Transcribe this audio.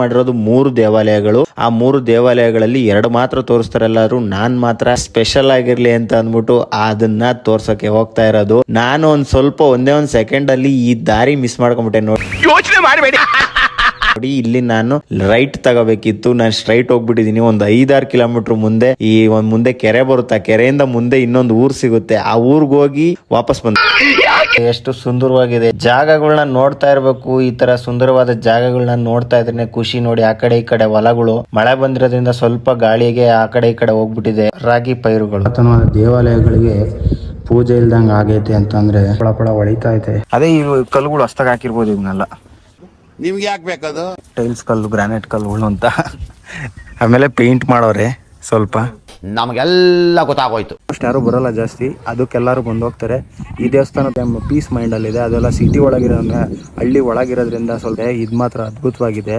ಮಾಡಿರೋದು 3 ದೇವಾಲಯಗಳು. ಆ 3 ದೇವಾಲಯಗಳಲ್ಲಿ 2 ಮಾತ್ರ ತೋರಿಸ್ತಾರೆ ಎಲ್ಲರೂ. ನಾನ್ ಮಾತ್ರ ಸ್ಪೆಷಲ್ ಆಗಿರ್ಲಿ ಅಂತ ಅಂದ್ಬಿಟ್ಟು ಅದನ್ನ ತೋರ್ಸಕ್ಕೆ ಹೋಗ್ತಾ ಇರೋದು. ನಾನು ಒಂದೇ ಒಂದ್ ಸೆಕೆಂಡ್ ಅಲ್ಲಿ ಈ ದಾರಿ ಮಿಸ್ ಮಾಡ್ಕೊಂಡ್ಬಿಟ್ಟೆ ನೋಡಿ. ಯೋಚನೆ ಮಾಡಬೇಡಿ ನೋಡಿ, ಇಲ್ಲಿ ನಾನು ರೈಟ್ ತಗೋಬೇಕಿತ್ತು, ನಾನು ಸ್ಟ್ರೈಟ್ ಹೋಗ್ಬಿಟ್ಟಿದೀನಿ. ಒಂದು 5-6 ಕಿಲೋಮೀಟರ್ ಮುಂದೆ ಮುಂದೆ ಕೆರೆ ಬರುತ್ತೆ. ಆ ಕೆರೆಯಿಂದ ಮುಂದೆ ಇನ್ನೊಂದು ಊರ್ ಸಿಗುತ್ತೆ. ಆ ಊರ್ಗ್ ಹೋಗಿ ವಾಪಸ್ ಬಂದ. ಎಷ್ಟು ಸುಂದರವಾಗಿದೆ ಜಾಗಗಳನ್ನ ನೋಡ್ತಾ ಇರ್ಬೇಕು. ಈ ತರ ಸುಂದರವಾದ ಜಾಗಗಳನ್ನ ನೋಡ್ತಾ ಇದ್ರೆ ಖುಷಿ. ನೋಡಿ, ಆ ಕಡೆ ಈ ಕಡೆ ಹೊಲಗಳು, ಮಳೆ ಬಂದಿರೋದ್ರಿಂದ ಸ್ವಲ್ಪ ಗಾಳಿಗೆ ಆ ಕಡೆ ಈ ಕಡೆ ಹೋಗ್ಬಿಟ್ಟಿದೆ. ರಾಗಿ ಪೈರುಗಳು. ದೇವಾಲಯಗಳಿಗೆ ಪೂಜೆ ಇಲ್ದಂಗ ಆಗೈತೆ ಅಂತಂದ್ರೆ ಪಳ ಹೊಳಿತಾ ಐತೆ. ಅದೇ ಈ ಕಲ್ಲುಗಳು ಹೊಸ್ತಾಗ ಹಾಕಿರ್ಬೋದು ಇವನ್ನೆಲ್ಲ. ನಿಮ್ಗೆ ಯಾಕೆ ಬೇಕದು? ಟೈಲ್ಸ್ ಕಲ್ಲು, ಗ್ರಾನೈಟ್ ಕಲ್ಲುಗಳು ಅಂತ. ಆಮೇಲೆ ಪೇಂಟ್ ಮಾಡೋರೆ ಸ್ವಲ್ಪ. ನಮಗೆಲ್ಲ ಗೊತ್ತಾಗೋಯ್ತು. ಅಷ್ಟು ಯಾರು ಬರಲ್ಲ ಜಾಸ್ತಿ, ಅದಕ್ಕೆಲ್ಲರೂ ಬಂದು ಹೋಗ್ತಾರೆ. ಈ ದೇವಸ್ಥಾನ ಪೀಸ್ ಮೈಂಡ್ ಅಲ್ಲಿ ಇದೆ. ಅದೆಲ್ಲ ಸಿಟಿ ಒಳಗಿರೋ, ಹಳ್ಳಿ ಒಳಗಿರೋದ್ರಿಂದ ಸ್ವಲ್ಪ ಇದು ಮಾತ್ರ ಅದ್ಭುತವಾಗಿದೆ.